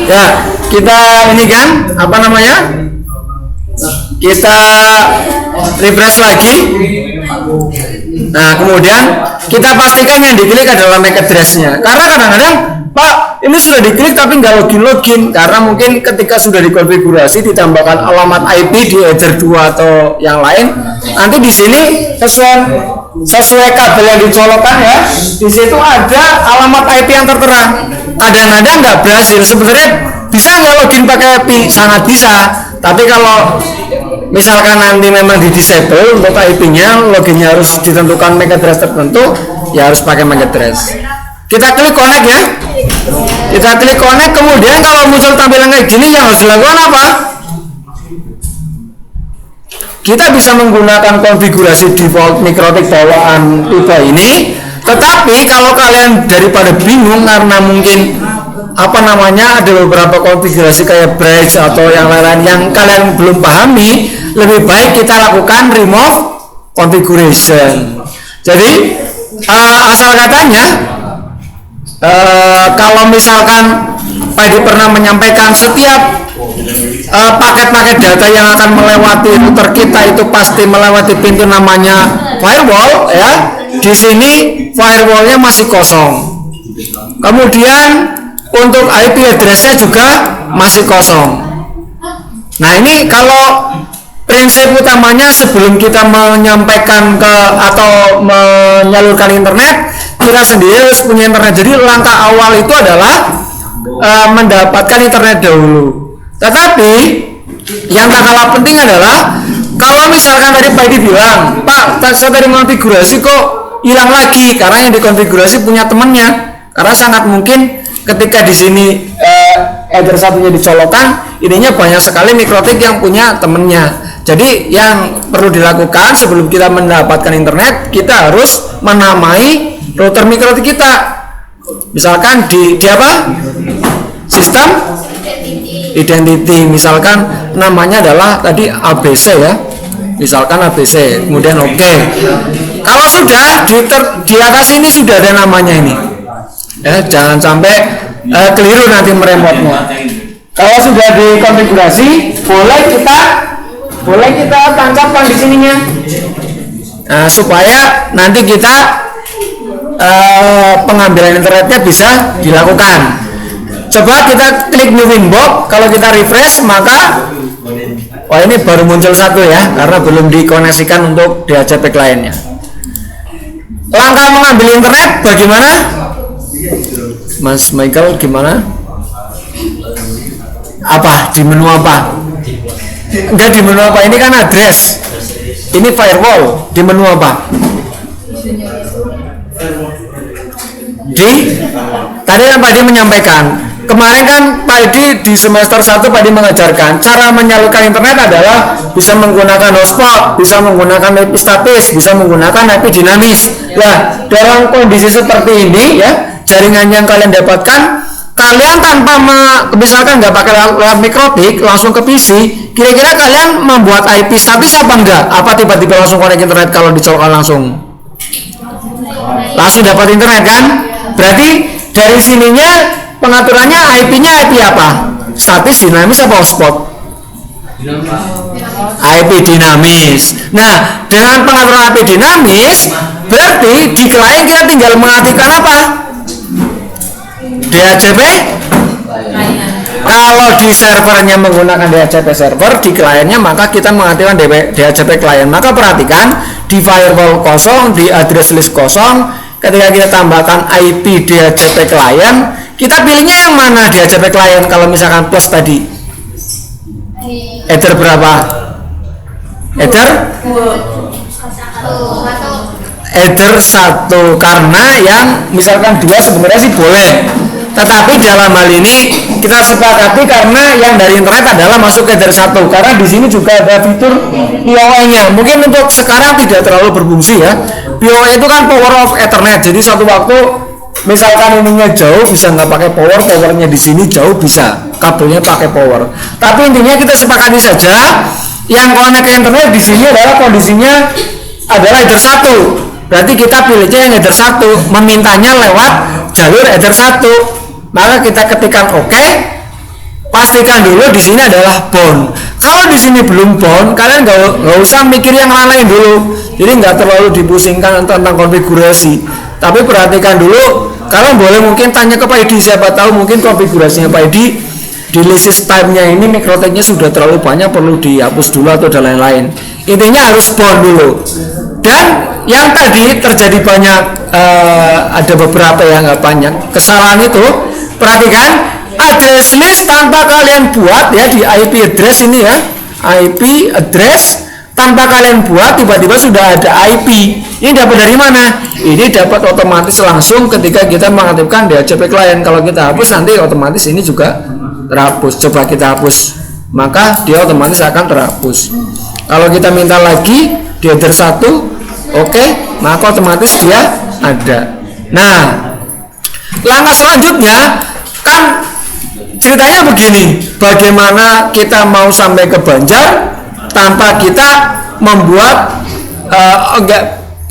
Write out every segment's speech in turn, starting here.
Ya, kita ini kan apa namanya? Kita refresh lagi. Nah, kemudian kita pastikan yang diklik adalah MAC address-nya. Karena kadang-kadang, Pak, ini sudah diklik tapi nggak login karena mungkin ketika sudah dikonfigurasi ditambahkan alamat IP di header 2 atau yang lain. Nanti di sini sesuai kabel yang dicolokkan ya, di situ ada alamat IP yang tertera. Kadang-kadang nggak berhasil. Sebenarnya bisa nggak login pakai IP? Sangat bisa. Tapi kalau misalkan nanti memang di disable untuk IP-nya, loginnya harus ditentukan MAC address tertentu, ya harus pakai MAC address. Kita klik connect ya. Kita klik connect, kemudian kalau muncul tampilan kayak gini yang harus dilakukan apa? Kita bisa menggunakan konfigurasi default Mikrotik bawaan Tuba ini. Tetapi kalau kalian daripada bingung karena mungkin apa namanya ada beberapa konfigurasi kayak bridge atau yang lain-lain yang kalian belum pahami, lebih baik kita lakukan remove configuration. Jadi asal katanya kalau misalkan Pak Edi pernah menyampaikan setiap paket-paket data yang akan melewati router kita itu pasti melewati pintu namanya firewall ya. Di sini firewallnya masih kosong. Kemudian untuk IP address-nya juga masih kosong. Nah, ini kalau prinsip utamanya sebelum kita menyampaikan ke atau menyalurkan internet, kita sendiri harus punya internet. Jadi langkah awal itu adalah mendapatkan internet dahulu. Tetapi yang tak kalah penting adalah kalau misalkan tadi Pak Edi bilang, Pak, saya tadi konfigurasi kok hilang lagi karena yang dikonfigurasi punya temannya. Karena sangat mungkin ketika di sini header satunya dicolokkan, ininya banyak sekali Mikrotik yang punya temennya. Jadi yang perlu dilakukan sebelum kita mendapatkan internet, kita harus menamai router Mikrotik kita. Misalkan di apa? Sistem identity. Misalkan namanya adalah tadi ABC ya. Misalkan ABC, kemudian oke. Kalau sudah di atas ini sudah ada namanya ini. Ya, jangan sampai keliru nanti meremotnya. Kalau sudah dikonfigurasi, boleh kita tancapkan di sininya. Nah, supaya nanti kita pengambilan internetnya bisa dilakukan. Coba kita klik new inbox. Kalau kita refresh maka ini baru muncul satu ya, karena belum dikoneksikan untuk DHCP kliennya. Langkah mengambil internet bagaimana? Mas Michael gimana? Apa? Di menu apa? Enggak di menu apa, ini kan address. Ini firewall. Di menu apa? Tadi kan Pak Edi menyampaikan. Kemarin kan Pak Edi di semester 1 Pak Edi mengajarkan cara menyalurkan internet adalah bisa menggunakan hotspot, bisa menggunakan IP statis, bisa menggunakan IP dinamis. Nah, dalam kondisi seperti ini ya, jaringan yang kalian dapatkan, kalian tanpa misalkan nggak pakai lewat Mikrotik langsung ke PC, kira-kira kalian membuat IP statis apa enggak? Apa tiba-tiba langsung connect internet kalau dicolokkan langsung dapat internet kan? Berarti dari sininya pengaturannya IP-nya IP apa? Statis, dinamis apa hotspot? IP dinamis. Nah, dengan pengaturan IP dinamis, berarti di klien kita tinggal mengaktifkan apa? DHCP. Kalau di servernya menggunakan DHCP server, di kliennya maka kita mengaktifkan DHCP klien. Maka perhatikan di firewall kosong, di address list kosong. Ketika kita tambahkan IP DHCP klien, kita pilihnya yang mana DHCP klien? Kalau misalkan plus tadi, header berapa? Header 1, karena yang misalkan 2 sebenarnya sih boleh. Tetapi dalam hal ini kita sepakati karena yang dari internet adalah masuk ke header 1, karena di sini juga ada fitur PoE-nya. Mungkin untuk sekarang tidak terlalu berfungsi ya. PoE itu kan power of Ethernet. Jadi suatu waktu misalkan ininya jauh bisa nggak pakai powernya di sini jauh bisa kabelnya pakai power. Tapi intinya kita sepakati saja yang connect ke internet di sini adalah kondisinya adalah header 1. Berarti kita pilihnya yang header 1, memintanya lewat jalur header 1. Maka kita ketikkan oke, pastikan dulu di sini adalah bond. Kalau di sini belum bond, kalian nggak usah mikir yang lain dulu. Jadi nggak terlalu dipusingkan tentang konfigurasi. Tapi perhatikan dulu. Kalian boleh mungkin tanya ke Pak Edi, siapa tahu mungkin konfigurasinya Pak Edi di list time-nya ini mikroteknya sudah terlalu banyak, perlu dihapus dulu atau dan lain-lain. Intinya harus bond dulu. Dan yang tadi terjadi banyak, ada beberapa yang nggak banyak kesalahan itu. Perhatikan, address list tanpa kalian buat ya di IP address ini ya, IP address tanpa kalian buat tiba-tiba sudah ada IP. Ini dapat dari mana? Ini dapat otomatis langsung ketika kita mengaktifkan DHCP client. Kalau kita hapus nanti otomatis ini juga terhapus. Coba kita hapus, maka dia otomatis akan terhapus. Kalau kita minta lagi di header 1, oke, maka otomatis dia ada. Nah, langkah selanjutnya kan ceritanya begini, bagaimana kita mau sampai ke Banjar tanpa kita membuat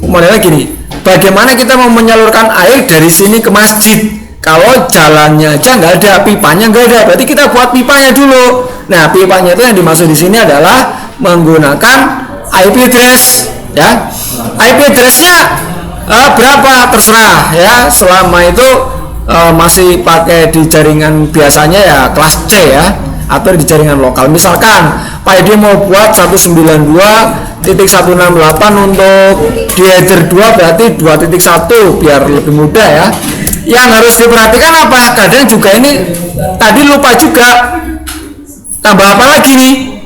modelnya gini, bagaimana kita mau menyalurkan air dari sini ke masjid kalau jalannya aja nggak ada, pipanya nggak ada, berarti kita buat pipanya dulu. Nah, pipanya itu yang dimaksud di sini adalah menggunakan IP address ya. IP addressnya berapa terserah ya, selama itu masih pakai di jaringan biasanya ya kelas C ya, atau di jaringan lokal. Misalkan Pak Edi mau buat 192.168 untuk di header 2 berarti 2.1 biar lebih mudah ya. Yang harus diperhatikan apa? Kadang juga ini tadi lupa juga, tambah apa lagi nih?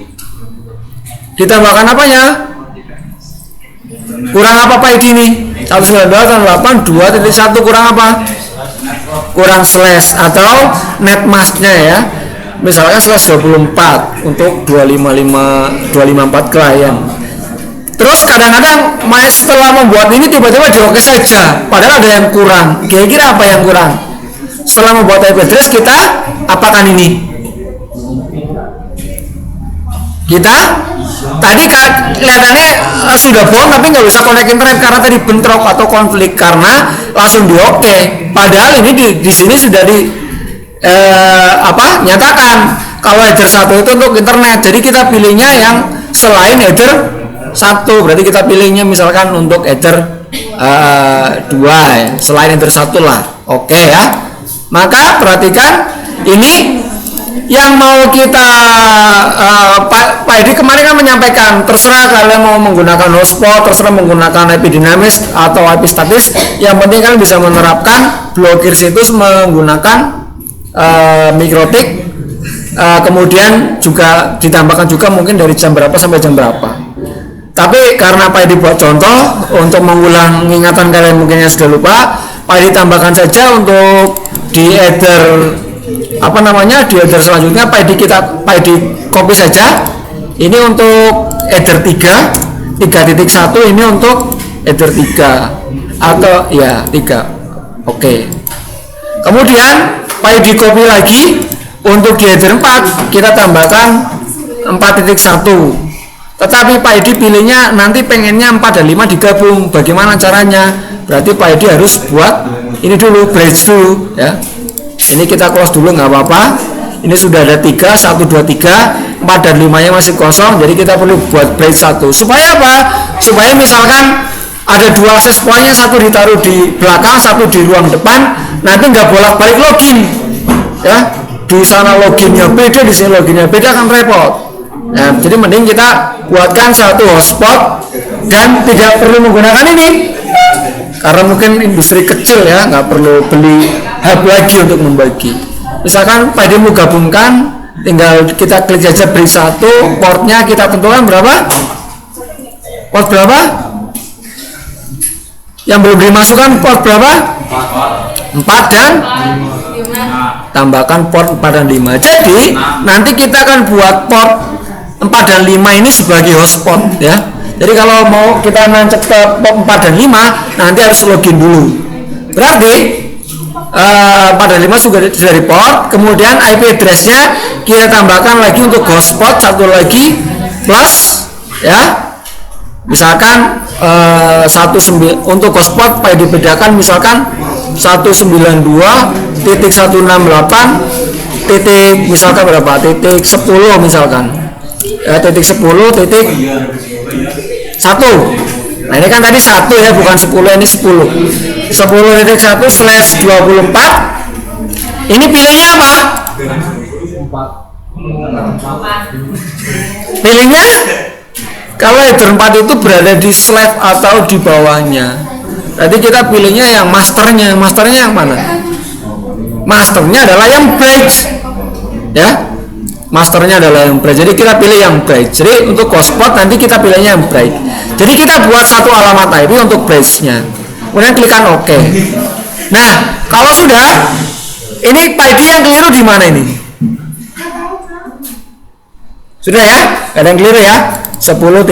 Ditambahkan apanya? Kurang apa Pak Edi nih? 192.168 2.1 kurang apa? Kurang slash atau netmasknya ya. Misalkan slash 24 untuk 254 klien. Terus kadang-kadang setelah membuat ini tiba-tiba di oke saja, padahal ada yang kurang. Kira-kira apa yang kurang? Setelah membuat IP address kita apakan ini? Kita tadi kelihatannya sudah bond tapi nggak bisa connect internet karena tadi bentrok atau konflik karena langsung di oke. Padahal ini di sini sudah nyatakan kalau header 1 itu untuk internet, jadi kita pilihnya yang selain header 1, berarti kita pilihnya misalkan untuk header 2 ya, selain header 1 lah. Oke ya, maka perhatikan ini yang mau kita Pak Edi kemarin kan menyampaikan terserah kalian mau menggunakan hotspot, terserah menggunakan IP dinamis atau IP statis, yang penting kalian bisa menerapkan blokir situs menggunakan mikrotik, kemudian juga ditambahkan juga mungkin dari jam berapa sampai jam berapa. Tapi karena Pak Edi buat contoh untuk mengulang ingatan kalian mungkin yang sudah lupa, Pak Edi tambahkan saja untuk di header di header selanjutnya Pak Edi copy saja. Ini untuk header 3.1, ini untuk header 3 atau ya 3. Oke. Kemudian Pak Edi copy lagi untuk di header 4 kita tambahkan 4.1. Tetapi Pak Edi pilihnya nanti pengennya 4 dan 5 digabung. Bagaimana caranya? Berarti Pak Edi harus buat ini dulu, bridge dulu ya. Ini kita close dulu nggak apa-apa. Ini sudah ada 3, 1, 2, 3, 4 dan 5 nya masih kosong. Jadi kita perlu buat bridge 1. Supaya apa? Supaya misalkan ada 2 access point-nya, satu ditaruh di belakang, satu di ruang depan. Nanti nggak bolak-balik login ya. Di sana loginnya beda, di sini loginnya beda, kan repot. Nah, jadi mending kita buatkan satu hotspot dan tidak perlu menggunakan ini karena mungkin industri kecil ya, nggak perlu beli hub lagi untuk membagi. Misalkan Pak Edi mau gabungkan, tinggal kita klik saja bridge 1, portnya kita tentukan berapa? Port berapa? Yang belum dimasukkan port berapa? 4 dan tambahkan port 4 dan 5. Jadi nanti kita akan buat port 4 dan 5 ini sebagai hotspot ya. Jadi kalau mau kita nancep ke port 4 dan 5 nanti harus login dulu. Berarti 4 dan 5 sudah dari port, kemudian IP address-nya kita tambahkan lagi untuk hotspot satu lagi plus ya. Misalkan 19 untuk hotspot Pak Edi bedakan misalkan 192.168 titik misalkan berapa, titik 10 misalkan titik 10 titik 1. Nah ini kan tadi 1 ya, bukan 10, ini 10 titik 1 slash 24. Ini pilihnya apa? Pilihnya kalau header 4 itu berada di slave atau di bawahnya. Tadi kita pilihnya yang masternya. Masternya yang mana? Masternya adalah yang bridge, ya. Masternya adalah yang bridge. Jadi kita pilih yang bridge. Jadi untuk hotspot nanti kita pilihnya yang bridge. Jadi kita buat satu alamat IP untuk bridge-nya. Kemudian klikkan OK. Nah, kalau sudah, ini ID yang keliru di mana ini? Sudah ya? Ada yang keliru ya? 10.1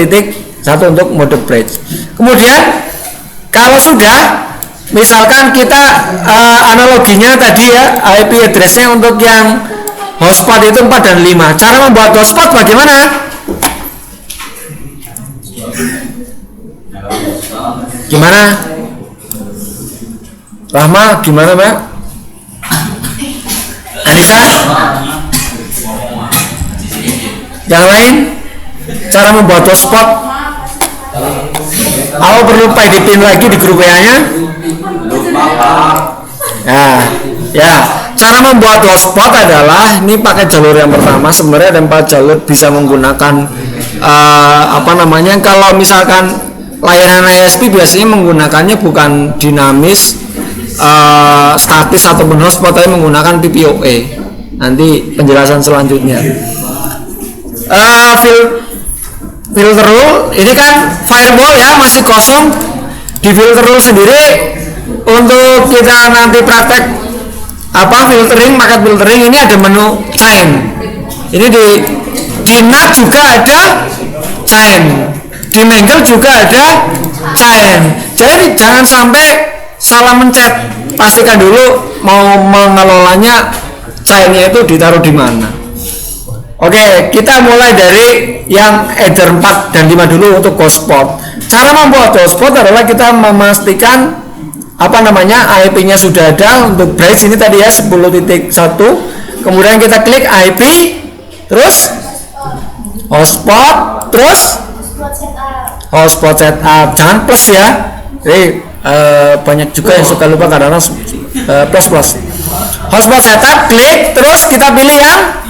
untuk mode bridge. Kemudian kalau sudah, misalkan kita analoginya tadi ya, IP address-nya untuk yang hotspot itu 4 dan 5. Cara membuat hotspot bagaimana? Gimana? Rahma, gimana Mbak? Anissa? Yang lain? Cara membuat hotspot? Aku perlu PID-pin lagi di grup WA-nya? Ya, cara membuat hotspot adalah ini pakai jalur yang pertama. Sebenarnya ada 4 jalur bisa menggunakan kalau misalkan layanan ISP biasanya menggunakannya bukan dinamis, statis ataupun hotspot, tapi menggunakan PPOE. Nanti penjelasan selanjutnya. Filter rule ini kan firewall ya, masih kosong. Di filter rule sendiri untuk kita nanti praktek filtering, market filtering, ini ada menu chain. Ini di NAT juga ada chain, di Mangle juga ada chain. Jadi jangan sampai salah mencet, pastikan dulu mau mengelolanya chainnya itu ditaruh di mana. Oke, kita mulai dari yang header 4 dan 5 dulu untuk hotspot. Cara membuat hotspot adalah kita memastikan IP-nya sudah ada. Untuk bridge ini tadi ya 10.1. Kemudian kita klik IP, terus hotspot, terus hotspot setup. Jangan plus ya. Jadi banyak juga yang suka lupa kadang-kadang plus. Hotspot setup, klik, terus kita pilih yang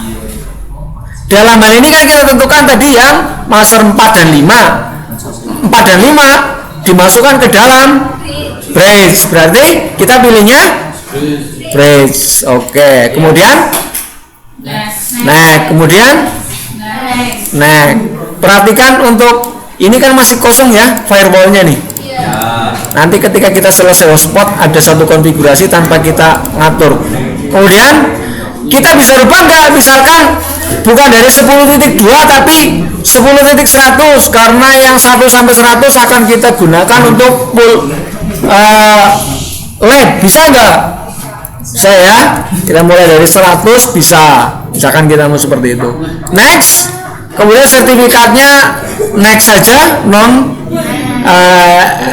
dalam hal ini kan kita tentukan tadi yang master 4 dan 5. 4 dan 5 dimasukkan ke dalam bridge. Berarti kita pilihnya bridge. Oke. Kemudian kemudian perhatikan untuk ini kan masih kosong ya firewallnya nih. Nanti ketika kita selesai hotspot ada satu konfigurasi tanpa kita ngatur. Kemudian kita bisa rubah nggak, misalkan bukan dari 10.2 tapi 10.100, karena yang 1 sampai 100 akan kita gunakan untuk full lab, bisa nggak? Bisa ya, kita mulai dari 100 bisa, misalkan kita mau seperti itu. Next, kemudian sertifikatnya next saja, non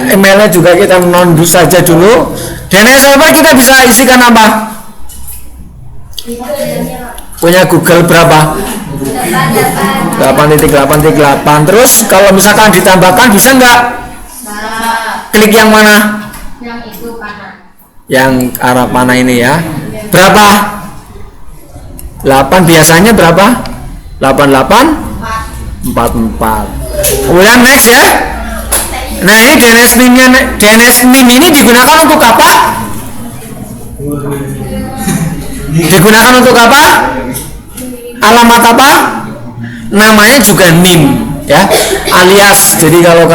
emailnya juga kita non saja dulu. DNS server kita bisa isikan apa? Punya Google berapa? 8.8.8. Terus kalau misalkan ditambahkan bisa nggak? Klik yang mana? Yang itu kanan. Yang arah mana ini ya? Berapa? 8 biasanya berapa? 88 44. Kemudian next ya. Nah ini DNS NIM ini digunakan untuk apa? Digunakan untuk apa? Alamat apa? Namanya juga NIM ya, alias. Jadi kalau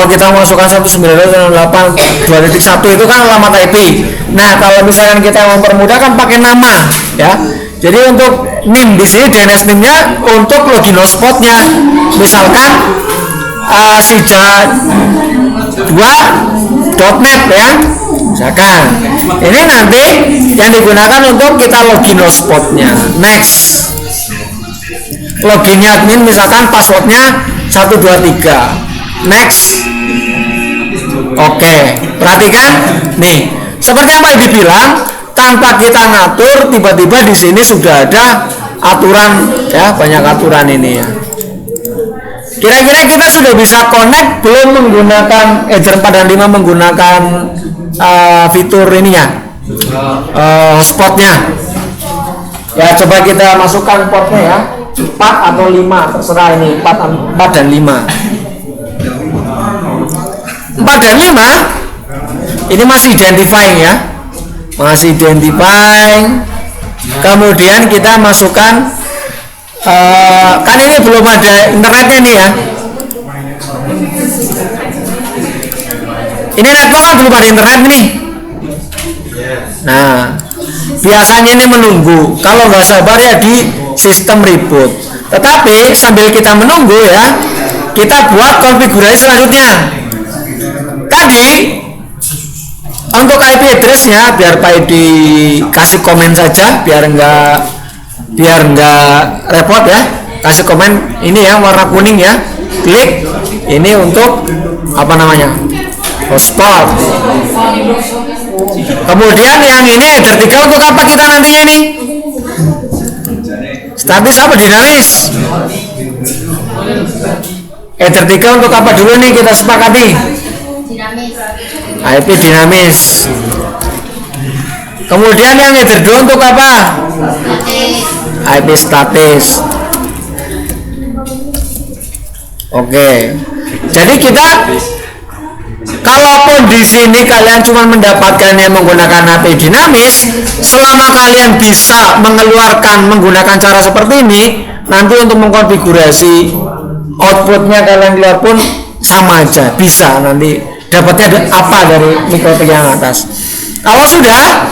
kita masukkan 192.8.2.1 itu kan alamat IP. Nah kalau misalkan kita mempermudah kan pakai nama ya. Jadi untuk NIM di sini DNS NIM-nya untuk login hotspotnya, misalkan sija2.net ya, misalkan ini nanti yang digunakan untuk kita login hotspotnya. Next, loginnya admin misalkan passwordnya 123. Next. Oke, perhatikan nih, seperti yang Pak Edi bilang, tanpa kita ngatur, tiba-tiba di sini sudah ada aturan ya, banyak aturan ini ya. Kira-kira kita sudah bisa connect belum menggunakan Ether 4 dan 5 menggunakan fitur ininya, hotspotnya. Ya, coba kita masukkan portnya ya, 4 atau 5 terserah ini, 4 dan 5. 4 dan 5 ini masih identifying ya, masih identifying. Kemudian kita masukkan kan ini belum ada internetnya nih ya, ini network kan belum ada internet nih. Nah, biasanya ini menunggu, kalau nggak sabar ya di sistem reboot. Tetapi sambil kita menunggu ya, kita buat konfigurasi selanjutnya. Tadi untuk IP address-nya biar Pak Edi kasih komen saja, biar nggak repot ya. Kasih komen ini ya, warna kuning ya, klik ini untuk apa namanya, hotspot. Kemudian yang ini header 3 untuk apa kita nantinya ini? Statis apa dinamis? Header 3 untuk apa dulu nih kita sepakati? IP dinamis. Kemudian yang header 2 untuk apa? IP statis. Oke. Jadi kita, kalaupun di sini kalian cuma mendapatkan yang menggunakan IP dinamis, selama kalian bisa mengeluarkan menggunakan cara seperti ini, nanti untuk mengkonfigurasi outputnya kalian keluar pun sama aja, bisa nanti dapatnya apa dari mikrotik yang atas. Kalau sudah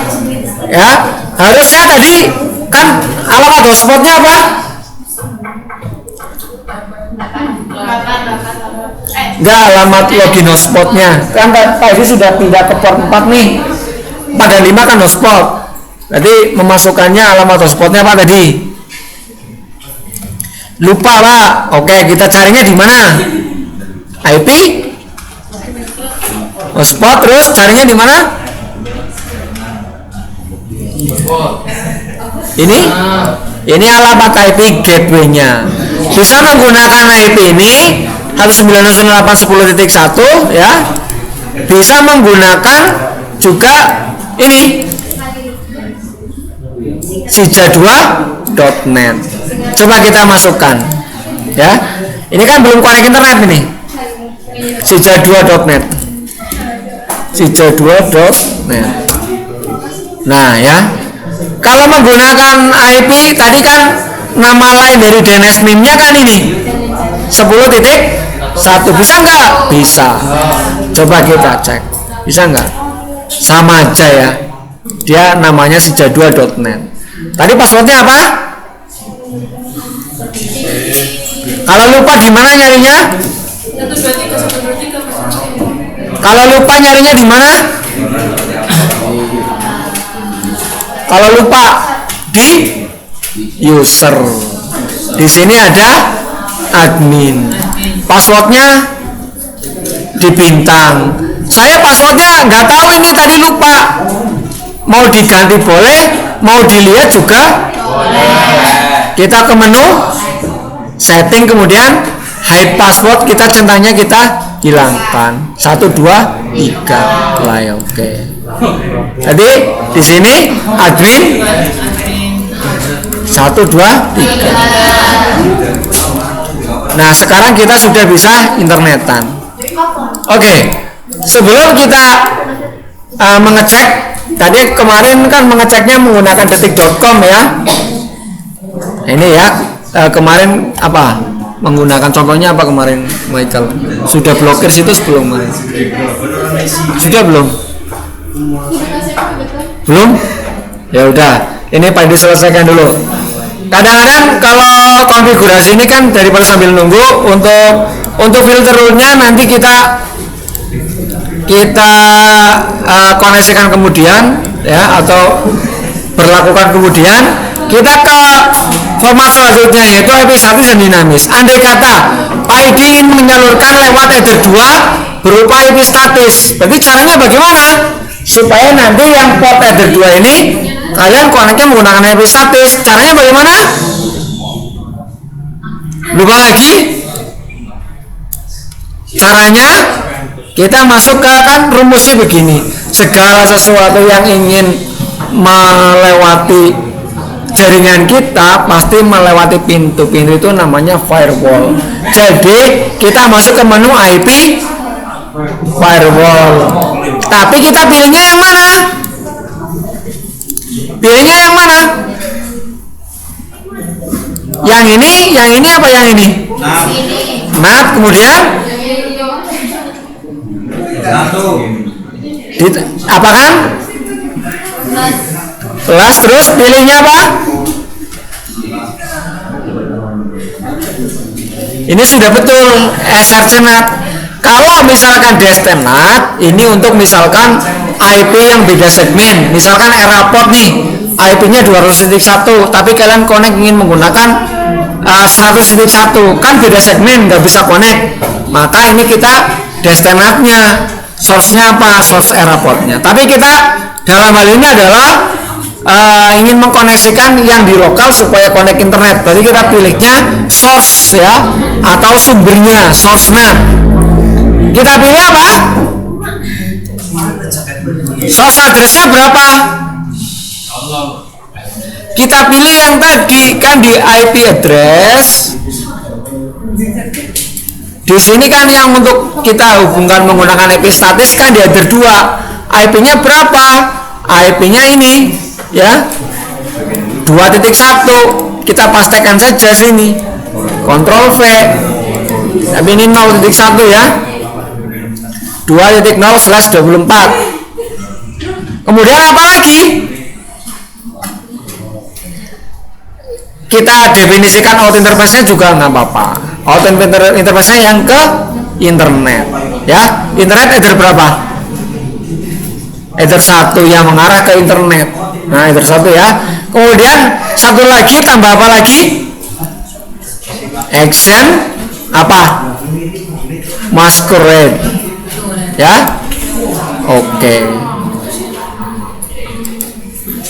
ya, harusnya tadi kan alamat hotspotnya apa? Enggak, alamat login hotspotnya kan tadi sudah pindah ke port 4 nih, 4 dan 5 kan hotspot. Jadi memasukkannya alamat hotspotnya apa tadi? Lupa Pak. Oke, kita carinya di mana? IP hotspot, terus carinya di mana? Ini alamat IP gateway-nya. Bisa menggunakan IP ini 192.168.10.1 ya. Bisa menggunakan juga ini sija2.net. Coba kita masukkan ya. Ini kan belum connect internet ini. sija2.net. sija2.net. Nah ya, kalau menggunakan IP tadi kan nama lain dari DNS MIM-nya kan ini 10.1, bisa nggak? Bisa. Coba kita cek, bisa nggak? Sama aja ya, dia namanya sija2.net. Tadi passwordnya apa? Kalau lupa di mana nyarinya? Kalau lupa nyarinya di mana? Kalau lupa di user. Di sini ada admin. Passwordnya di bintang. Saya passwordnya nggak tahu ini tadi lupa. Mau diganti boleh, mau dilihat juga boleh. Kita ke menu setting, kemudian hide password, kita centangnya kita hilangkan 1, 2, 3 lah ya. Oke. Jadi di sini admin 1, 2, 3. Nah sekarang kita sudah bisa internetan. Oke. Sebelum kita mengecek, tadi kemarin kan mengeceknya menggunakan detik.com ya. Ini ya, kemarin apa? Menggunakan contohnya apa kemarin Michael? Sudah blokir situs belum? Sudah belum? Belum? Ya udah, ini Pak Edi selesaikan dulu. Kadang-kadang kalau konfigurasi ini kan daripada sambil nunggu, untuk filternya nanti kita koneksikan kemudian ya, atau berlakukan kemudian. Kita ke format selanjutnya yaitu IP statis dan dinamis. Andai kata Pak Edi ingin menyalurkan lewat header 2 berupa IP statis, berarti caranya bagaimana? supaya nanti yang port header 2 ini kalian koneknya menggunakan IP statis. Caranya bagaimana? Lupa lagi? Caranya kita masuk ke kan rumusnya begini. Segala sesuatu yang ingin melewati jaringan kita pasti melewati pintu. Pintu itu namanya firewall. Jadi kita masuk ke menu IP firewall. Tapi kita pilihnya yang mana? Pilihnya yang mana? Yang ini apa yang ini? NAT, kemudian apa kan? Plus, terus pilihnya apa? Ini sudah betul SRC NAT. Kalau misalkan DSTM NAT, ini untuk misalkan IP yang beda segmen. Misalkan era port nih, IP-nya 200.1, tapi kalian connect ingin menggunakan 100.1, kan beda segmen, nggak bisa connect. Maka ini kita DSTM NAT-nya. Source-nya apa? Source era portnya. Tapi kita dalam hal ini adalah ingin mengkoneksikan yang di lokal supaya connect internet. Berarti kita pilihnya source ya, atau sumbernya, source NAT. Kita pilih apa? Source address-nya berapa? Kita pilih yang tadi kan di IP address. Di sini kan yang untuk kita hubungkan menggunakan IP statis kan di header 2. IP-nya berapa? IP-nya ini ya 2.1. Kita pastikan saja sini. Ctrl V. Tapi ini 0.1 ya. 2.0/24. Kemudian apa lagi? Kita definisikan out interface-nya juga nggak apa-apa. Out interface-nya yang ke internet ya. Internet header berapa? Header 1 yang mengarah ke internet. Nah, header 1 ya. Kemudian satu lagi, tambah apa lagi? Action apa? Masquerade ya. Oke.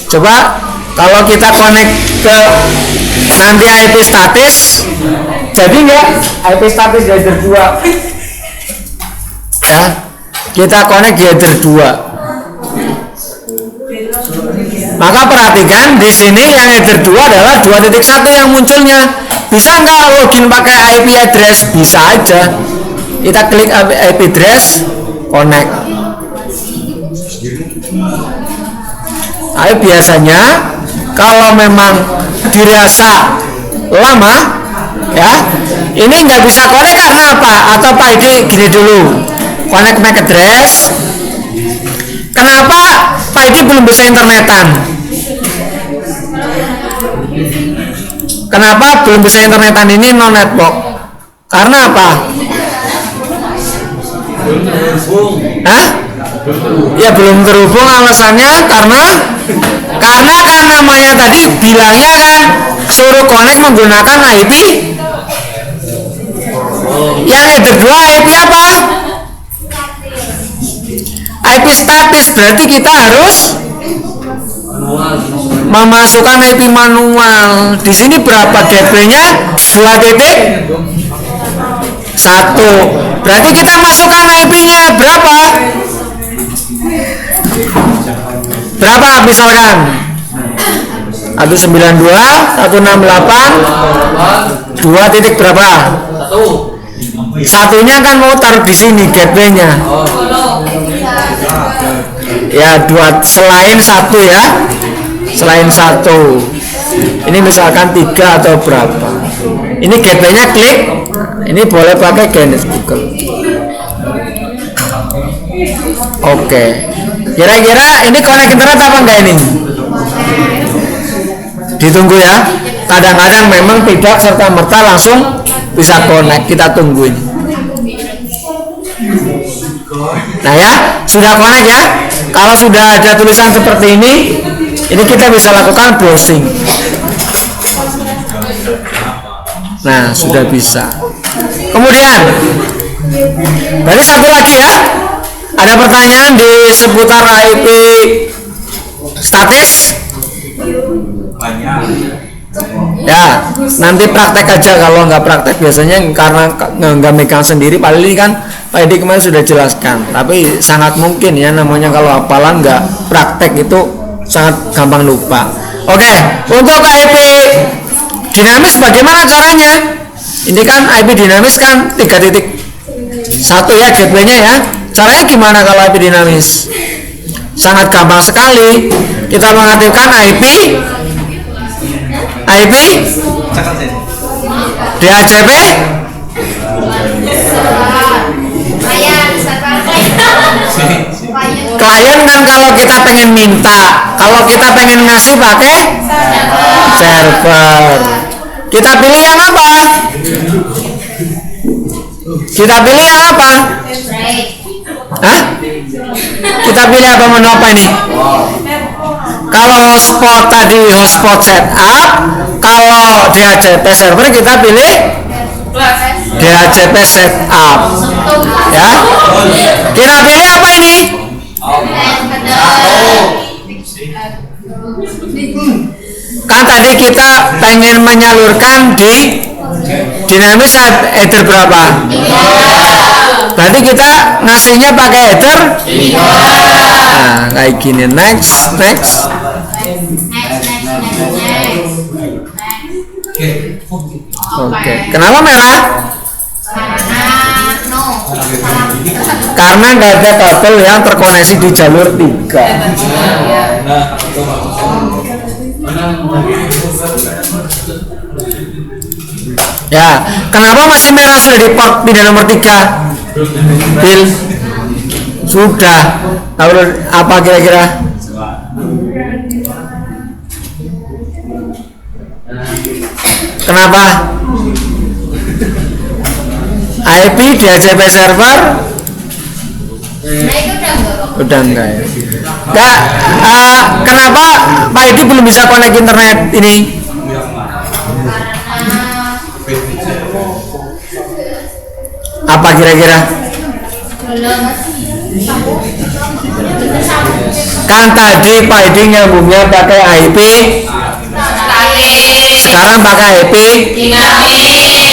Coba kalau kita connect ke nanti IP statis, jadi nggak IP statis di header 2 ya. Kita connect di header 2. Maka perhatikan di sini yang header 2 adalah 2.1 yang munculnya. Bisa nggak login pakai IP address? Bisa aja. Kita klik IP address, connect. Tapi biasanya kalau memang dirasa lama ya, ini nggak bisa connect karena apa? Atau Pak ID gini dulu, connect MAC address. Kenapa Pak ID belum bisa internetan? Kenapa belum bisa internetan ini non network? Karena apa? Hah? Ya belum terhubung, alasannya karena kan namanya tadi bilangnya kan suruh connect menggunakan IP yang header 2 IP apa? IP statis. Berarti kita harus memasukkan IP manual. Di sini berapa gateway-nya? 2.1. Berarti kita masukkan IP-nya berapa? Berapa misalkan? 192, 168, 2 titik berapa? Satunya kan mau taruh di sini gateway-nya. Ya, 2 selain 1 ya. Selain 1. Ini misalkan 3 atau berapa. Ini gateway-nya klik. Ini boleh pakai Genesis Google. Oke. Kira-kira ini connect internet apa enggak ini? Ditunggu ya. Kadang-kadang memang tidak serta-merta langsung bisa connect. Kita tungguin. Nah ya, sudah connect ya. Kalau sudah ada tulisan seperti ini kita bisa lakukan browsing. Nah, sudah bisa. Kemudian, berarti satu lagi ya. Ada pertanyaan di seputar IP statis? Ya, nanti praktek aja. Kalau nggak praktek biasanya karena nggak megang sendiri. Paling ini kan Pak Edi kemarin sudah jelaskan. Tapi sangat mungkin ya, namanya kalau hafalan nggak praktek itu sangat gampang lupa. Oke, untuk IP dinamis bagaimana caranya? Ini kan IP dinamis kan 3.1 ya gateway-nya ya. Caranya gimana kalau IP dinamis? Sangat gampang sekali. Kita mengaktifkan IP DHCP klien kan kalau kita pengen minta, kalau kita pengen ngasih pakai server. Kita pilih yang apa? Kita pilih yang apa? Hah? Kita pilih apa, menu apa ini? Kalau hotspot tadi hotspot setup, kalau DHCP server kita pilih DHCP setup. Ya. Kita pilih apa ini? Kan tadi kita pengen menyalurkan di dinamis header berapa? Berarti kita ngasihnya pakai header. Nah, kayak gini. Next. Oke. Kenapa merah? Karena nggak ada kabel yang terkoneksi di jalur 3. Ya, kenapa masih merah sudah di port pindah nomor 3? Bill sudah. Tahu apa kira-kira? Kenapa? IP DHCP server udah enggak ya? Enggak. Kenapa Pak Edi belum bisa connect internet ini? Apa kira-kira? Kan tadi Pak Edi nyambungnya pakai IP, sekarang pakai IP,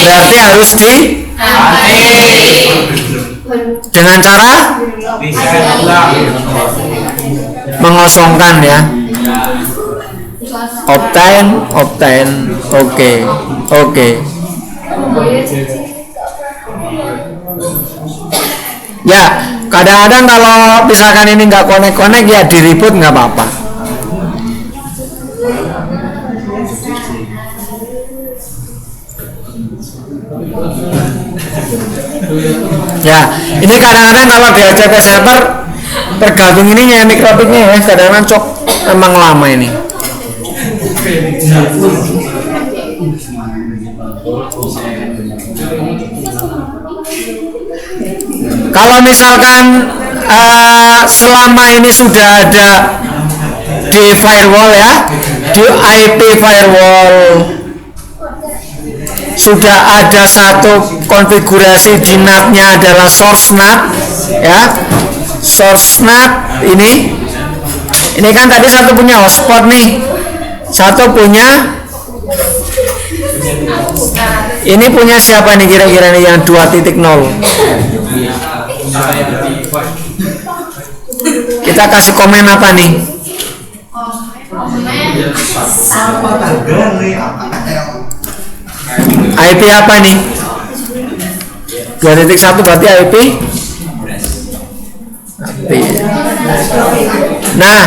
berarti harus di dengan cara mengosongkan ya. Obtain. Oke. Ya, kadang-kadang kalau misalkan ini nggak connect ya di reboot nggak apa-apa. Ya, ini kadang-kadang kalau DHCP server tergabung ininya mikrobitnya ya, kadang-kadang cok emang lama ini. Kalau misalkan selama ini sudah ada di firewall ya, di IP firewall sudah ada satu konfigurasi di NAT-nya adalah source NAT ya. Source NAT ini kan tadi satu punya hotspot nih, satu punya ini punya siapa nih kira-kira nih yang 2.0? Kita kasih komen apa nih? IP apa nih? 2.1 berarti IP. Nah,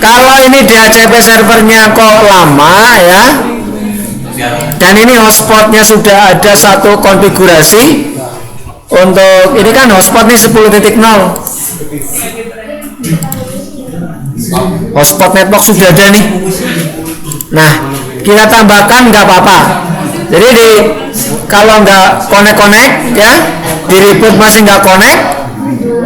kalau ini DHCP servernya kok lama ya, dan ini hotspotnya sudah ada satu konfigurasi untuk ini kan hotspot nih 10.0, hotspot network sudah ada nih. Nah, kita tambahkan nggak apa-apa. Jadi kalau nggak connect ya, di reboot masih nggak connect,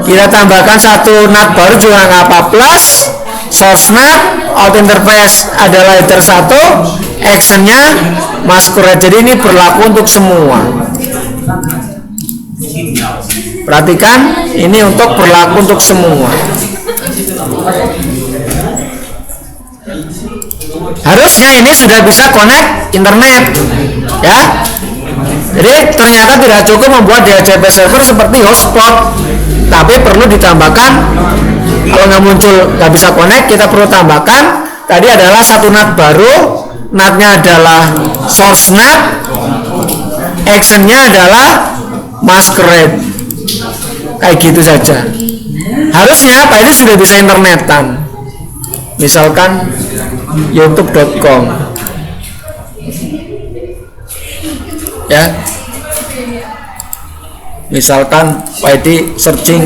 kita tambahkan satu NAT baru juga nggak apa, plus source NAT, out interface adalah header 1, actionnya masquerade. Jadi ini berlaku untuk semua. Perhatikan, ini untuk berlaku untuk semua. Harusnya ini sudah bisa connect internet, ya. Jadi ternyata tidak cukup membuat DHCP server seperti hotspot, tapi perlu ditambahkan. Kalau nggak muncul, nggak bisa connect, kita perlu tambahkan. Tadi adalah satu NAT baru, NAT-nya adalah source NAT, action-nya adalah masquerade. Kayak gitu saja. Harusnya Pak ini sudah bisa internetan. Misalkan youtube.com, ya. Misalkan Pak Edi searching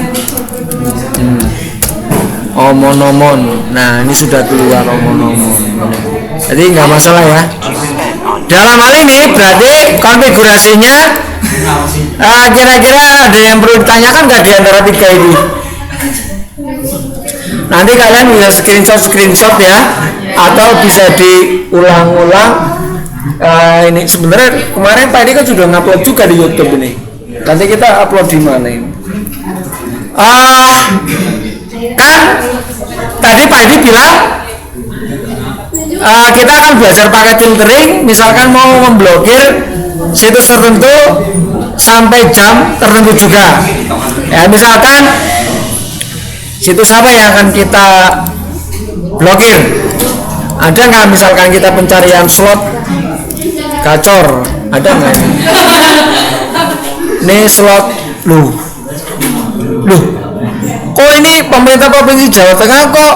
omon-omon. Nah, ini sudah keluar omon-omon. Jadi nggak masalah ya. Dalam hal ini berarti konfigurasinya kira-kira ada yang perlu ditanyakan nggak di antara tiga ini? Nanti kalian bisa screenshot ya, atau bisa diulang-ulang. Ini sebenarnya kemarin Pak Edi kan sudah ngupload juga di YouTube ini. Nanti kita upload di mana ini? Kan tadi Pak Edi bilang kita akan belajar pakai filtering. Misalkan mau memblokir situs tertentu sampai jam tertentu juga, ya. Misalkan situs apa yang akan kita blokir? Ada nggak? Misalkan kita pencarian slot gacor, ada nggak? Ini slot loh, kok ini pemerintah provinsi Jawa Tengah kok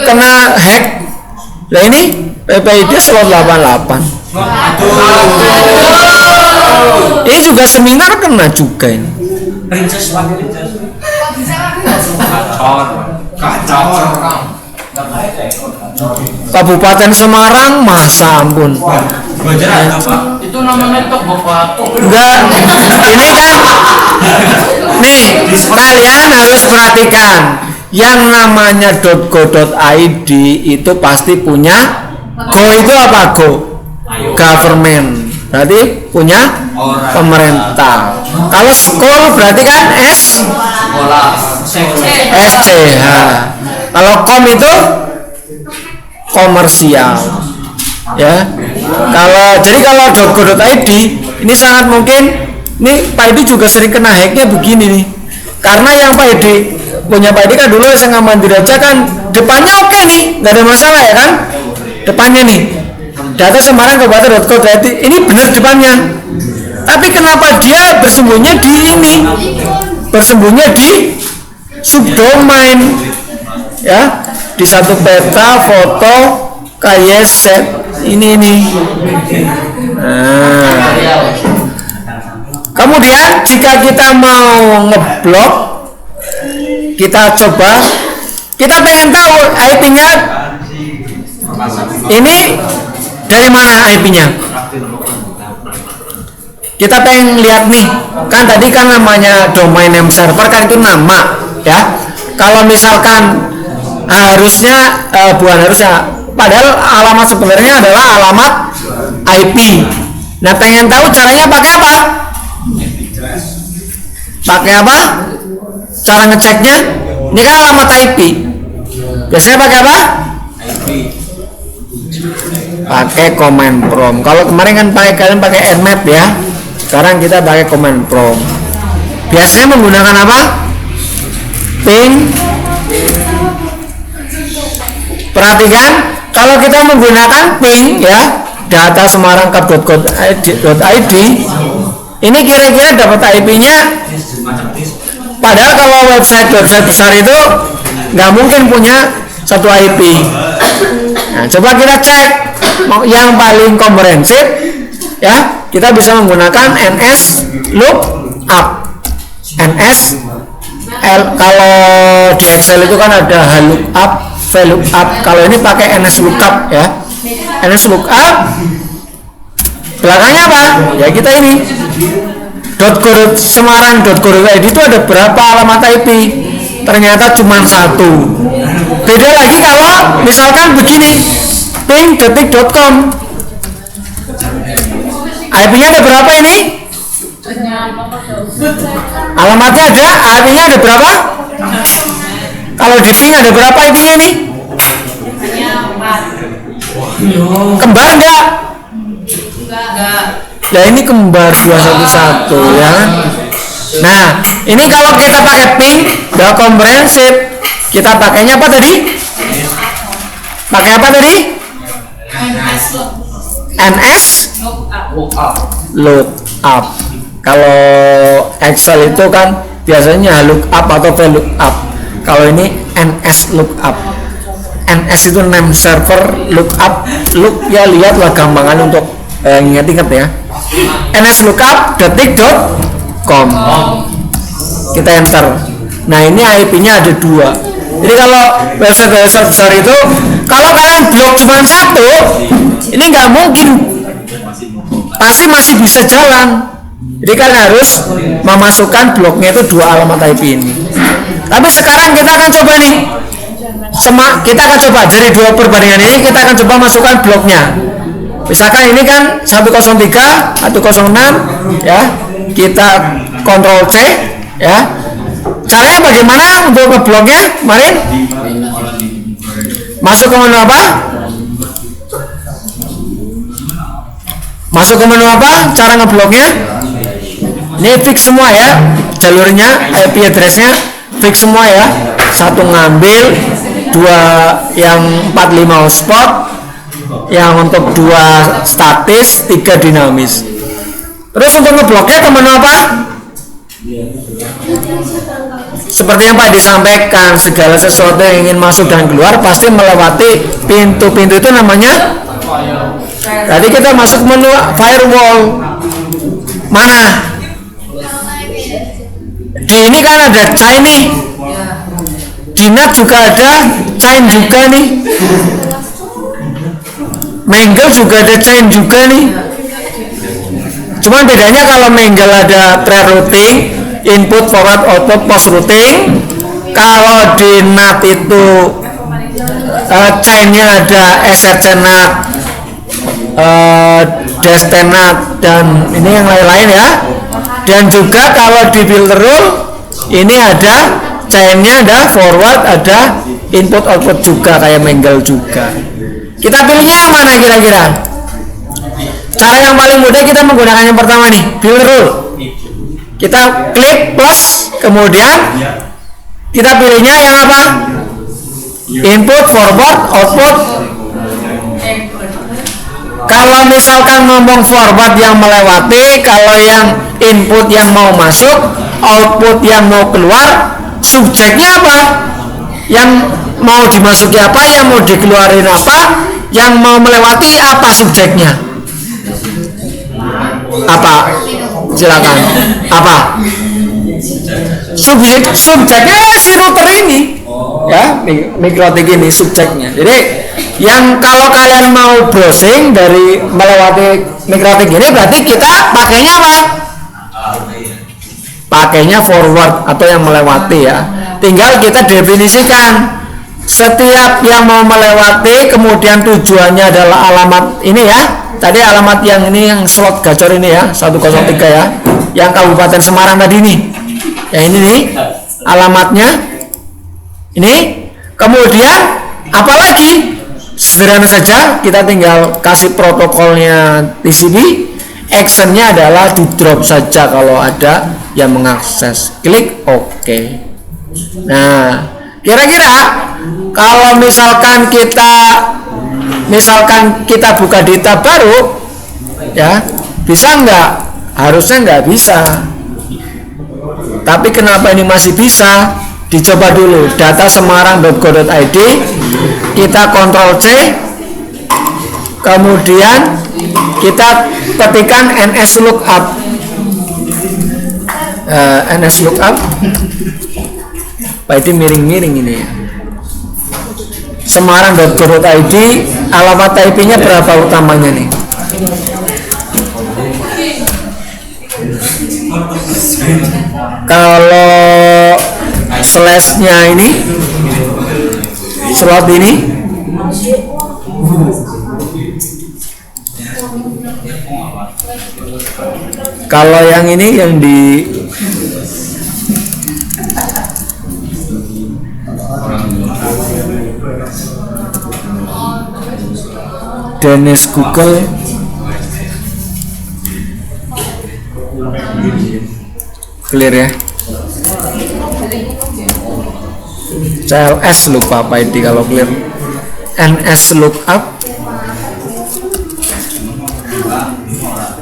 kena hack? Lah ini PPID slot 88. Ini juga seminar kena juga ini. Kabupaten Semarang, masa ampun. Itu namanya tok Bapak. Enggak, ini kan nih kalian harus perhatikan yang namanya .go.id itu pasti punya go. Itu apa go? Government, berarti punya pemerintah. Kalau school berarti kan SCH. Kalau com itu komersial, ya. Jadi kalau .go.id ini sangat mungkin nih Pak Edi juga sering kena hacknya begini nih, karena yang Pak Edi punya Pak Edi kan dulu SMA Mandiri aja kan depannya oke nih, nggak ada masalah ya kan, depannya nih data Semarang Kabupaten.go.id ini benar depannya, tapi kenapa dia bersembunyi di ini, bersembunyi di subdomain, ya, di satu peta foto kayak set ini. Nah, kemudian jika kita mau ngeblok, kita coba, kita pengen tahu IP-nya ini dari mana IP-nya. Kita pengen lihat nih, kan tadi kan namanya domain name server kan itu nama, ya. Kalau misalkan harusnya bukan harusnya, padahal alamat sebenarnya adalah alamat IP. Nah, pengen tahu caranya pakai apa? Pakai apa? Cara ngeceknya? Ini kan alamat IP. Biasanya pakai apa? Pakai command prompt. Kalau kemarin kan kalian pakai nmap ya. Sekarang kita pakai command prompt. Biasanya menggunakan apa? Ping. Perhatikan, kalau kita menggunakan ping ya, data Semarang Kap.go.id, ini kira-kira dapat IP-nya. Padahal kalau website besar itu nggak mungkin punya satu IP. Nah, coba kita cek yang paling komprehensif, ya. Kita bisa menggunakan NS lookup. Kalau di Excel itu kan ada lookup, VLOOKUP. Kalau ini pakai NS lookup ya. NS lookup belakangnya apa? Ya kita ini .go.semarang.go.id itu ada berapa alamat IP? Ternyata cuma satu. Beda lagi kalau misalkan begini, ping.detik.com. IP-nya ada berapa ini? Alamatnya ada, IP-nya ada berapa? Kalau di ping ada berapa IP-nya nih? Kembar enggak? Ya ini kembar 211 ya kan? Nah, ini kalau kita pakai ping udah komprehensif, kita pakainya apa tadi? Pakai apa tadi? NS lookup. Kalau Excel itu kan biasanya lookup atau VLOOKUP. Kalau ini NS lookup. NS itu name server, lookup, look ya lihatlah gampangan untuk ingat-ingat ya. NS lookup detik.com. Kita enter. Nah ini IP-nya ada 2. Jadi kalau website besar itu, kalau kalian blok cuma 1, ini nggak mungkin, pasti masih bisa jalan. Jadi kalian harus memasukkan bloknya itu 2 alamat IP ini. Tapi sekarang kita akan coba nih, kita akan coba dari 2 perbandingan ini, kita akan coba masukkan bloknya. Misalkan ini kan 103, 106 ya, kita Ctrl C ya. Caranya bagaimana untuk ngebloknya kemarin? Masuk ke menu apa? Masuk ke menu apa? Cara ngebloknya? Ini fix semua ya, jalurnya, IP addressnya fix semua ya. 1 ngambil, 2 yang 45 hotspot, yang untuk 2 statis, 3 dinamis. Terus untuk ngebloknya ke menu apa? Seperti yang Pak disampaikan, segala sesuatu yang ingin masuk dan keluar pasti melewati pintu-pintu itu namanya. Jadi kita masuk menu firewall. Mana? Di ini kan ada chain nih. Di NAT juga ada chain juga nih. Mangle juga ada chain juga nih. Cuman bedanya kalau Mangle ada pre-routing, input, forward, output, post routing. Kalau di NAT itu chainnya ada SRC NAT, DST NAT, dan ini yang lain-lain ya. Dan juga kalau di filter rule ini ada chainnya, ada forward, ada input output juga kayak Mangle juga. Kita pilihnya yang mana kira-kira? Cara yang paling mudah kita menggunakan yang pertama nih, filter rule. Kita klik plus, kemudian kita pilihnya yang apa? Input, forward, output. Kalau misalkan ngomong forward yang melewati, kalau yang input yang mau masuk, output yang mau keluar, subjeknya apa? Yang mau dimasuki apa? Yang mau dikeluarin apa? Yang mau melewati apa subjeknya? Apa? Silakan. Apa? Subjeknya si router ini. Ya, mikrotik ini subjeknya. Jadi yang kalau kalian mau browsing dari melewati mikrotik ini, berarti kita pakainya apa? Pakainya forward atau yang melewati ya. Tinggal kita definisikan setiap yang mau melewati, kemudian tujuannya adalah alamat ini ya. Tadi alamat yang ini, yang slot gacor ini ya, 103 ya, yang Kabupaten Semarang tadi nih. Yang ini nih alamatnya. Ini. Kemudian apalagi? Sederhana saja, kita tinggal kasih protokolnya TCP. Actionnya adalah di drop saja kalau ada yang mengakses. Klik OK. Nah, kira-kira kalau misalkan kita buka data baru, ya bisa nggak? Harusnya nggak bisa. Tapi kenapa ini masih bisa? Dicoba dulu data semarang.go.id, kita Ctrl C, kemudian kita ketikkan NS lookup. NS lookup, Pak ini miring-miring ini ya. Semarang.go.id, alamat IP-nya berapa utamanya nih? Kalau slash-nya ini, slot ini, Kalau yang ini yang di Dennis Google clear ya. CLS lupa apa ID kalau clear. NS lookup.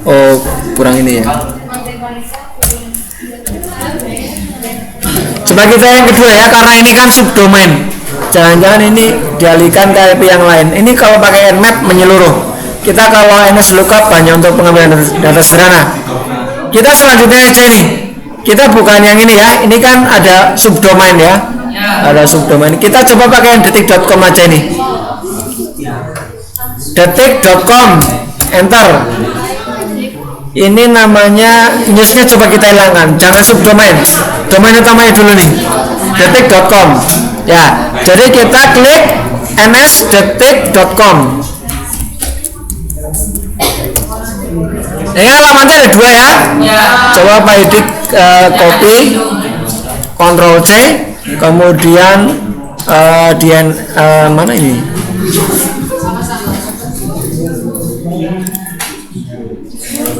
Oh, kurang ini ya. Coba kita yang kedua ya, karena ini kan subdomain. Jangan-jangan ini dialihkan ke IP yang lain. Ini kalau pakai Nmap menyeluruh. Kita kalau NS lookup hanya untuk pengambilan data sederhana. Kita selanjutnya aja nih. Kita bukan yang ini ya. Ini kan ada subdomain ya. Ada subdomain. Kita coba pakai yang detik.com aja nih. Detik.com, enter. Ini namanya newsnya coba kita hilangkan. Jangan subdomain. Domain utamanya dulu nih. Detik.com. Ya, jadi kita klik nsdetik.com. Ini alamatnya ada dua ya. Coba Pak Edik copy, Ctrl C, kemudian mana ini?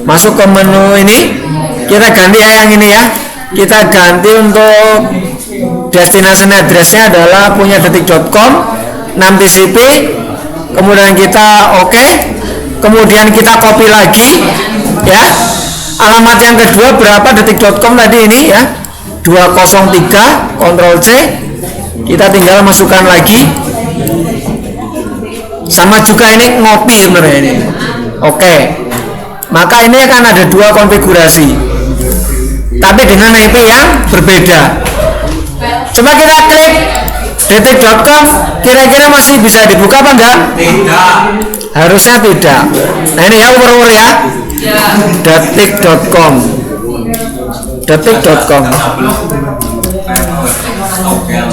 Masuk ke menu ini, kita ganti ya yang ini ya. Kita ganti untuk destination address-nya adalah punya detik.com 6 TCP, kemudian kita oke, kemudian kita copy lagi ya. Alamat yang kedua berapa detik.com tadi ini ya, 203, Ctrl C, kita tinggal masukkan lagi. Sama juga ini ngopi sebenarnya ini. Oke. Maka ini akan ada dua konfigurasi, tapi dengan IP yang berbeda. Coba kita klik detik.com, kira-kira masih bisa dibuka apa enggak? Tidak. Harusnya tidak. Nah ini ya umur ya. Detik.com. Detik.com.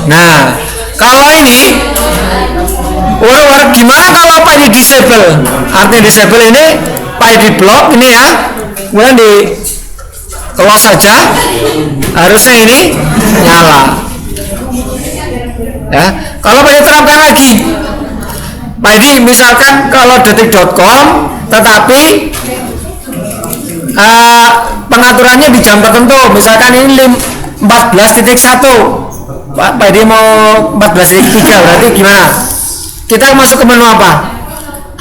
Nah, kalau ini gimana kalau Pak di disable? Artinya disable ini Pak di block ini ya. Kemudian di close saja. Harusnya ini nyala. Ya, kalau Pak diterapkan lagi, Pak Edi misalkan kalau detik.com, tetapi pengaturannya di jam tertentu, misalkan ini 14.1, Pak Edi mau 14.3, berarti gimana? Kita masuk ke menu apa?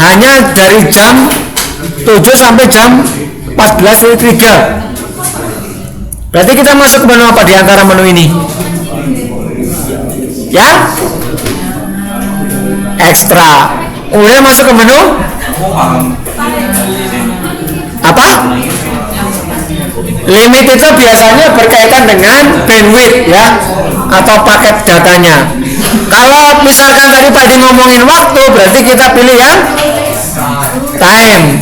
Hanya dari jam 7 sampai jam 14.3. Berarti kita masuk ke menu apa di antara menu ini? Ya, ekstra. Kemudian masuk ke menu apa? Limit itu biasanya berkaitan dengan bandwidth ya, atau paket datanya. Kalau misalkan tadi Pak Di ngomongin waktu, berarti kita pilih yang time.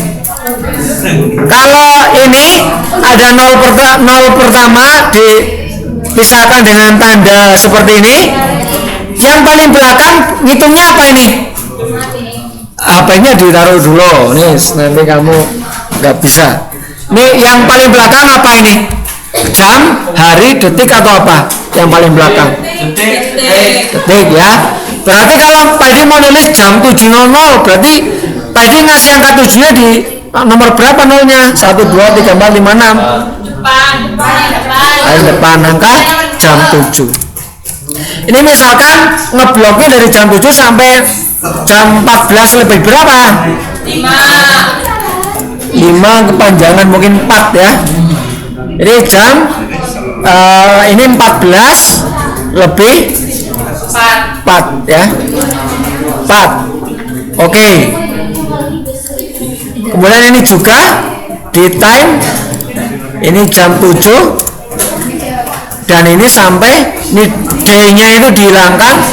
Kalau ini ada 0 pertama dipisahkan dengan tanda seperti ini. Yang paling belakang ngitungnya apa ini? HP-nya ditaruh dulu. Nih, nanti kamu nggak bisa. Nih yang paling belakang apa ini? Jam, hari, detik atau apa? Yang paling belakang? Detik ya. Berarti kalau Pak Edi mau nulis jam 7.00, berarti Pak Edi ngasih angka 7-nya di nomor berapa nolnya? 1, 2, 3, 4, 5, 6. Depan angka jam 7. Ini misalkan ngebloknya dari jam 7 sampai jam 14 lebih berapa? 5 kepanjangan mungkin 4 ya. Ini jam ini 14 lebih 4 ya. 4. Oke. Kemudian ini juga di time ini jam 7 dan ini sampai ini D-nya itu dihilangkan,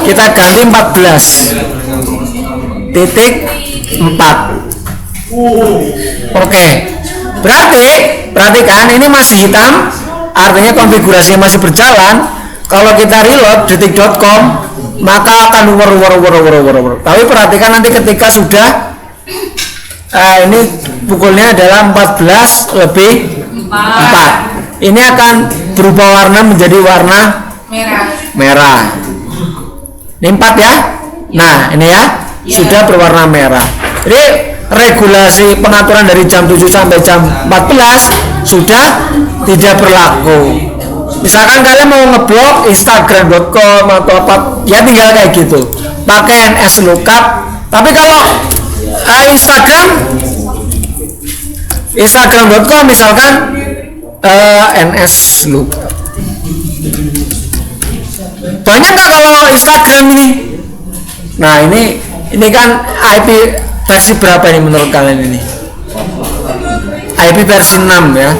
kita ganti 14.4. Oke. Berarti perhatikan ini masih hitam, artinya konfigurasinya masih berjalan. Kalau kita reload detik.com maka akan war. Tapi perhatikan nanti ketika sudah Ini pukulnya adalah 14 lebih 4. Ini akan berubah warna menjadi warna merah. Ini 4 ya. Nah ini ya sudah berwarna merah. Jadi regulasi pengaturan dari jam 7 sampai jam 14 sudah tidak berlaku. Misalkan kalian mau ngeblok Instagram.com atau apa, ya tinggal kayak gitu, pakai NS lookup. Tapi kalau Instagram.com misalkan NS lookup, banyak nggak kalau Instagram ini? Nah ini kan IP versi berapa ini menurut kalian ini? IP versi 6 ya.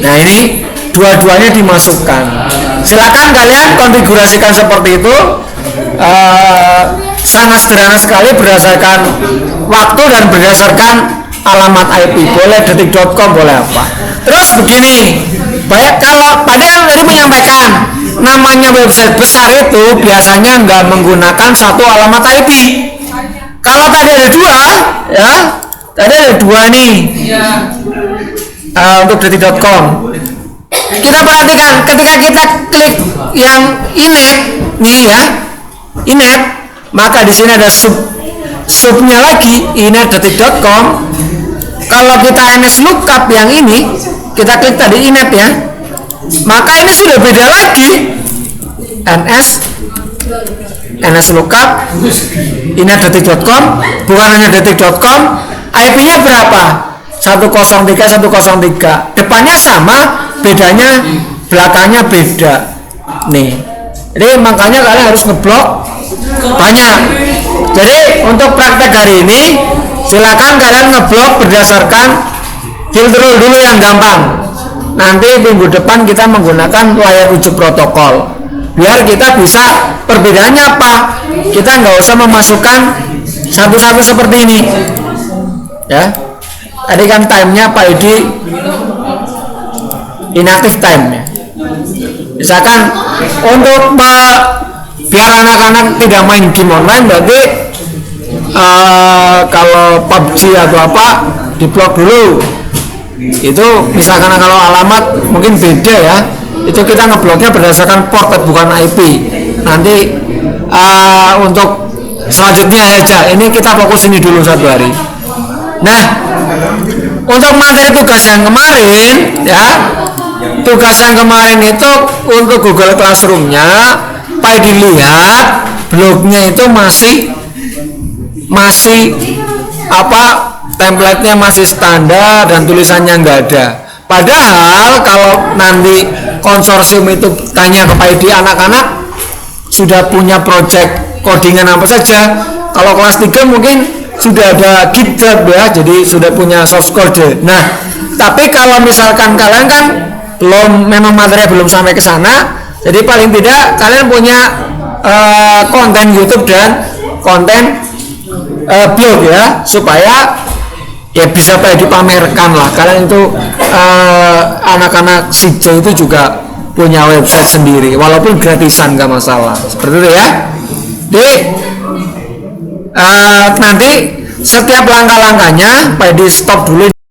Nah ini dua-duanya dimasukkan. Silakan kalian konfigurasikan seperti itu. Sangat sederhana sekali berdasarkan waktu dan berdasarkan alamat IP. Boleh detik.com, boleh apa. Terus begini, baik, kalau tadi kan tadi menyampaikan namanya website besar itu biasanya nggak menggunakan satu alamat IP. Kalau tadi ada dua, ya, tadi ada dua nih. Untuk detik.com. Kita perhatikan ketika kita klik yang inet nih ya, inet, maka di sini ada subnya lagi inet.detik.com. Kalau kita NS lookup yang ini, kita klik tadi inet ya, maka ini sudah beda lagi. NS lookup inet.detik.com, bukan hanya detik.com. IP-nya berapa? 103 103. Depannya sama, bedanya belakangnya beda nih. Jadi makanya kalian harus ngeblok banyak. Jadi untuk praktek hari ini silakan kalian ngeblok berdasarkan filter dulu yang gampang. Nanti minggu depan kita menggunakan layar uji protokol biar kita bisa perbedaannya apa. Kita nggak usah memasukkan satu-satu seperti ini ya. Tadi kan timenya Pak Edi inactive time ya. Misalkan untuk biar anak-anak tidak main game online, berarti kalau PUBG atau apa diblok dulu. Itu misalkan kalau alamat mungkin beda ya, itu kita ngebloknya berdasarkan port bukan IP. Nanti untuk selanjutnya aja, ini kita fokus ini dulu satu hari. Nah, untuk materi tugas yang kemarin ya, tugas yang kemarin itu untuk Google Classroom-nya, Pak dilihat blognya itu masih apa, template-nya masih standar dan tulisannya nggak ada. Padahal kalau nanti konsorsium itu tanya ke Pak Edi, anak-anak sudah punya project codingan apa saja. Kalau kelas 3 mungkin sudah ada GitHub ya, jadi sudah punya source code. Nah, tapi kalau misalkan kalian kan memang materi belum sampai ke sana, jadi paling tidak kalian punya konten YouTube dan konten blog ya, supaya ya bisa dipamerkan lah. Kalian itu anak-anak Sijo itu juga punya website sendiri, walaupun gratisan nggak masalah, seperti itu ya. Jadi nanti setiap langkah-langkahnya Pak Edi stop dulu